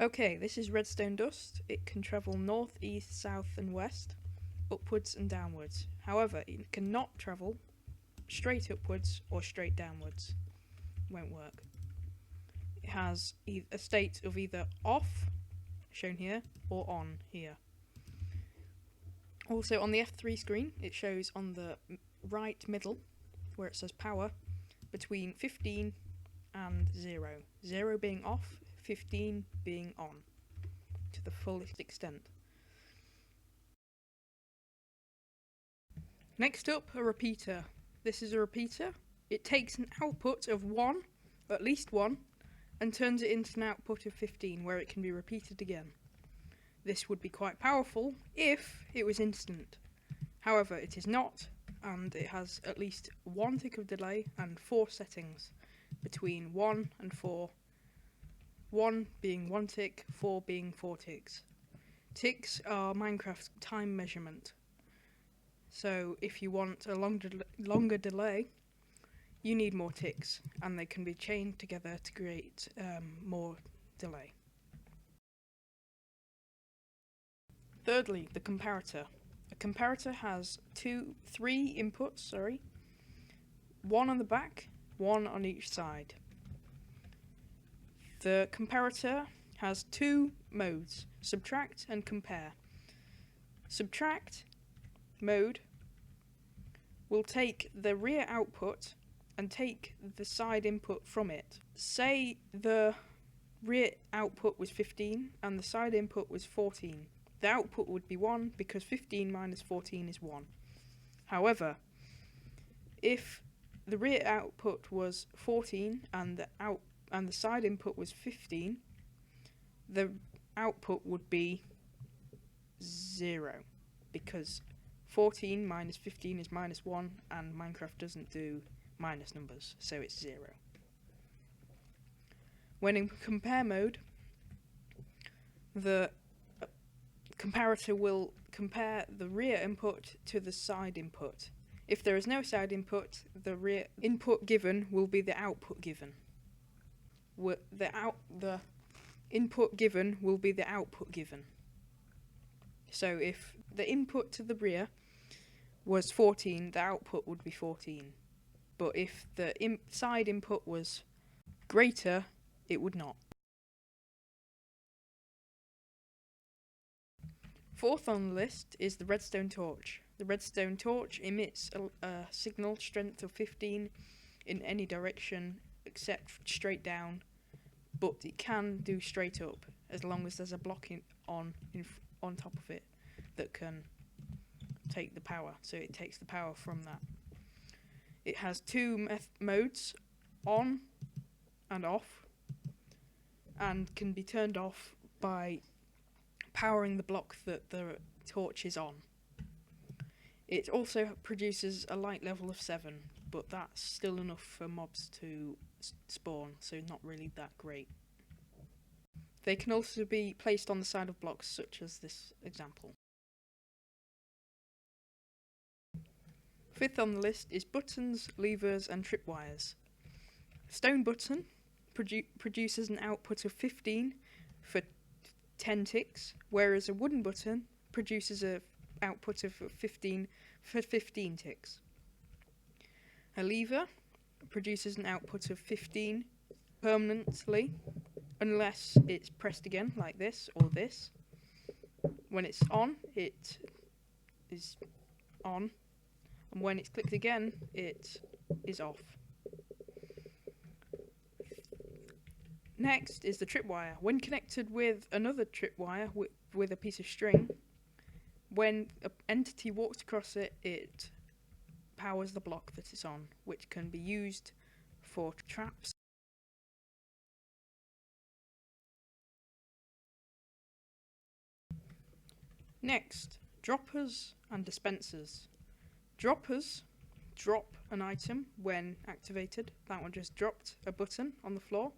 Okay, this is redstone dust. It can travel north, east, south and west, upwards and downwards. However, it cannot travel straight upwards or straight downwards. Won't work. It has a state of either off, shown here, or on, here. Also on the F3 screen, it shows on the right middle, where it says power, between 15 and 0. 0 being off, 15 being on, to the fullest extent. Next up, a repeater. This is a repeater. It takes an output of 1, at least 1, and turns it into an output of 15, where it can be repeated again. This would be quite powerful if it was instant. However, it is not, and it has at least 1 tick of delay and 4 settings between 1 and 4. 1 being 1 tick, 4 being 4 ticks. Ticks are Minecraft's time measurement. So if you want a longer delay, you need more ticks, and they can be chained together to create more delay. Thirdly, the comparator. A comparator has three inputs, 1 on the back, 1 on each side. The comparator has 2 modes, subtract and compare. Subtract mode will take the rear output and take the side input from it. Say the rear output was 15 and the side input was 14. The output would be 1 because 15 minus 14 is 1. However, if the rear output was 14 and the side input was 15, the output would be 0 because 14 minus 15 is minus 1 and Minecraft doesn't do minus numbers, so it's 0. When in compare mode, the comparator will compare the rear input to the side input. If there is no side input, the rear input given will be the output given. The input given will be the output given. So if the input to the rear was 14, the output would be 14. But if the side input was greater, it would not. Fourth on the list is the redstone torch. The redstone torch emits a signal strength of 15 in any direction except straight down, but it can do straight up as long as there's a block on top of it that can take the power. So it takes the power from that. It has 2 modes, on and off, and can be turned off by powering the block that the torch is on. It also produces a light level of 7, but that's still enough for mobs to spawn, so not really that great. They can also be placed on the side of blocks, such as this example. Fifth on the list is buttons, levers and tripwires. Stone button produces an output of 15 for 10 ticks, whereas a wooden button produces an output of 15 for 15 ticks. A lever produces an output of 15 permanently, unless it's pressed again, like this or this. When it's on, it is on, and when it's clicked again, it is off. Next is the tripwire. When connected with another tripwire with a piece of string, when an entity walks across it, it powers the block that it's on, which can be used for traps. Next, droppers and dispensers. Droppers drop an item when activated. That one just dropped a button on the floor.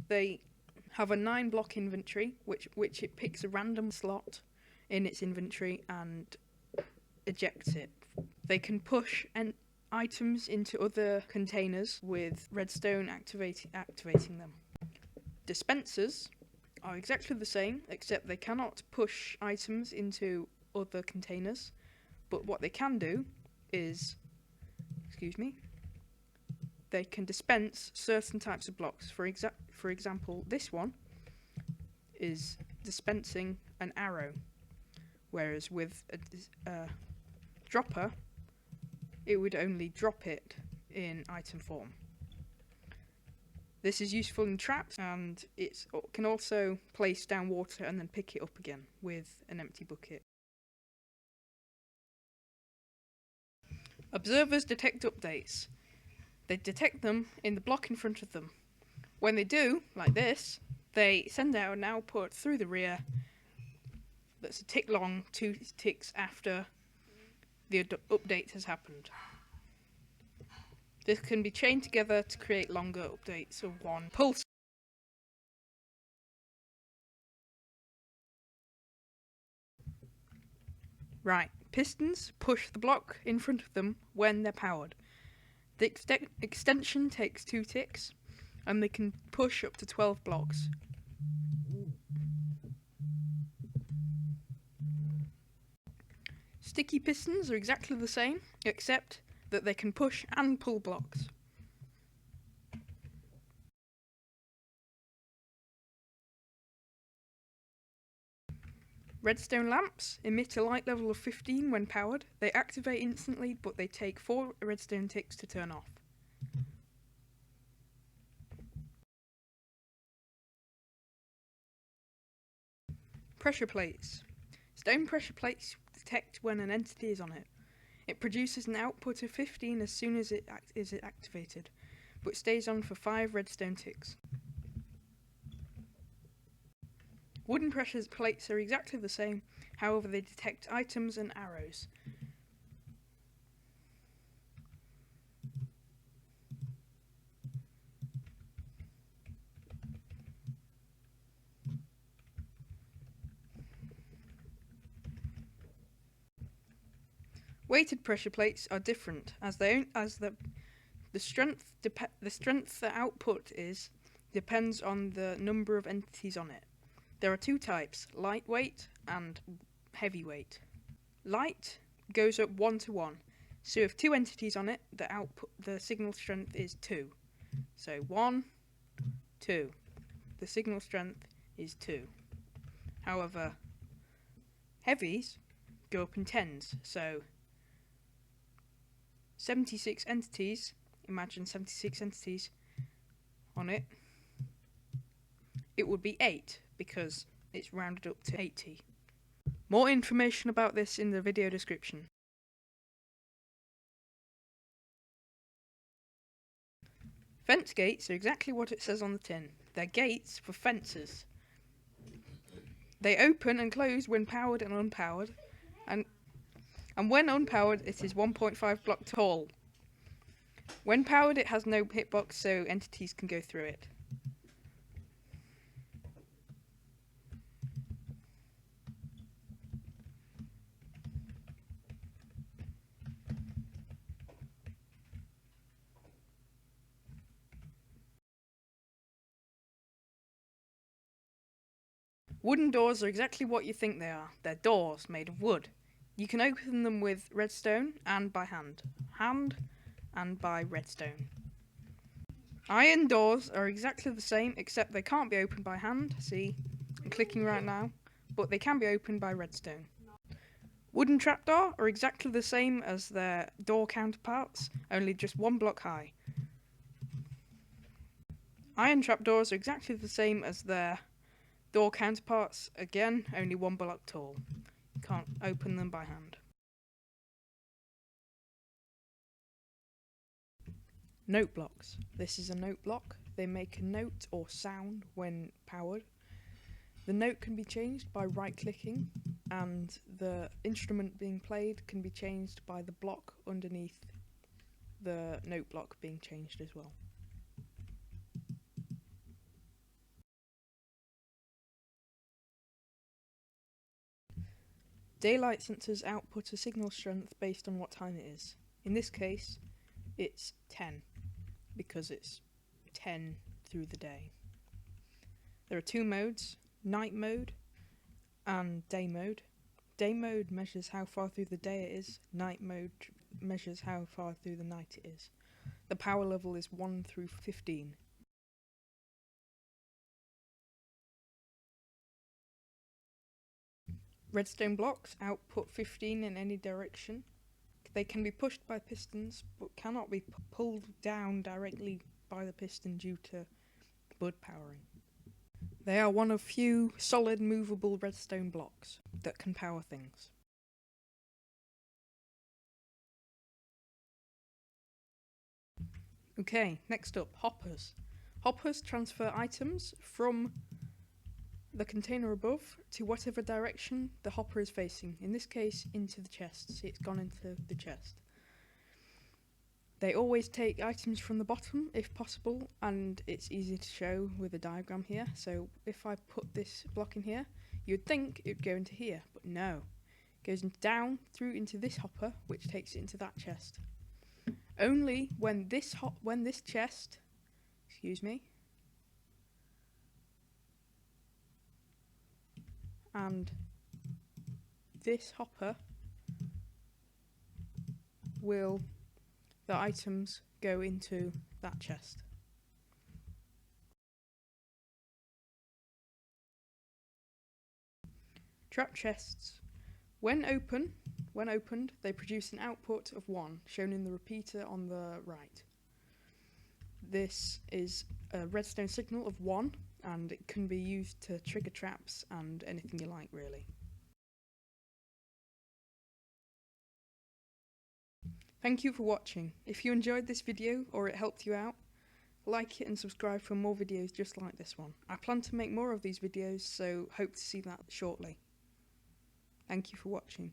They have a 9-block inventory, which it picks a random slot in its inventory and ejects it. They can push items into other containers with redstone activating them. Dispensers are exactly the same, except they cannot push items into other containers. But what they can do is, they can dispense certain types of blocks. For example, this one is dispensing an arrow, whereas with a dropper, it would only drop it in item form. This is useful in traps, and it can also place down water and then pick it up again with an empty bucket. Observers detect updates. They detect them in the block in front of them. When they do, like this, they send out an output through the rear that's a tick long, 2 ticks after the update has happened. This can be chained together to create longer updates of one pulse. Right, pistons push the block in front of them when they're powered. The extension takes 2 ticks, and they can push up to 12 blocks. Sticky pistons are exactly the same, except that they can push and pull blocks. Redstone lamps emit a light level of 15 when powered. They activate instantly, but they take 4 redstone ticks to turn off. Pressure plates. Stone pressure plates detect when an entity is on it. It produces an output of 15 as soon as it is activated, but stays on for 5 redstone ticks. Wooden pressure plates are exactly the same, however they detect items and arrows. Weighted pressure plates are different, as the strength the output is depends on the number of entities on it. There are 2 types, lightweight and heavyweight. Light goes up 1 to 1, so if 2 entities on it, the signal strength is 2. So 1, 2. The signal strength is 2. However, heavies go up in tens, so 76 entities, imagine 76 entities on it, it would be 8 because it's rounded up to 80. More information about this in the video description. Fence gates are exactly what it says on the tin. They're gates for fences. They open and close when powered and unpowered, and when unpowered it is 1.5 block tall. When powered it has no hitbox, so entities can go through it. Wooden doors are exactly what you think they are. They're doors made of wood. You can open them with redstone and by hand. And by redstone. Iron doors are exactly the same, except they can't be opened by hand. See, I'm clicking right now, but they can be opened by redstone. Wooden trapdoor are exactly the same as their door counterparts, only just 1 block high. Iron trapdoors are exactly the same as their door counterparts, again, only 1 block tall. You can't open them by hand. Note blocks. This is a note block. They make a note or sound when powered. The note can be changed by right-clicking, and the instrument being played can be changed by the block underneath the note block being changed as well. Daylight sensors output a signal strength based on what time it is. In this case, it's 10, because it's 10 through the day. There are 2 modes, night mode and day mode. Day mode measures how far through the day it is, night mode measures how far through the night it is. The power level is 1 through 15. Redstone blocks output 15 in any direction. They can be pushed by pistons, but cannot be pulled down directly by the piston due to bud powering. They are one of few solid movable redstone blocks that can power things. Okay, next up, hoppers. Hoppers transfer items from the container above to whatever direction the hopper is facing. In this case, into the chest. See, it's gone into the chest. They always take items from the bottom if possible, and it's easy to show with a diagram here. So if I put this block in here, you'd think it would go into here, but no. It goes down through into this hopper, which takes it into that chest. Only when this chest, excuse me, and this hopper will the items go into that chest. Trap chests. When opened, they produce an output of 1, shown in the repeater on the right. This is a redstone signal of 1, and it can be used to trigger traps and anything you like, really. Thank you for watching. If you enjoyed this video or it helped you out, like it and subscribe for more videos just like this one. I plan to make more of these videos, so hope to see that shortly. Thank you for watching.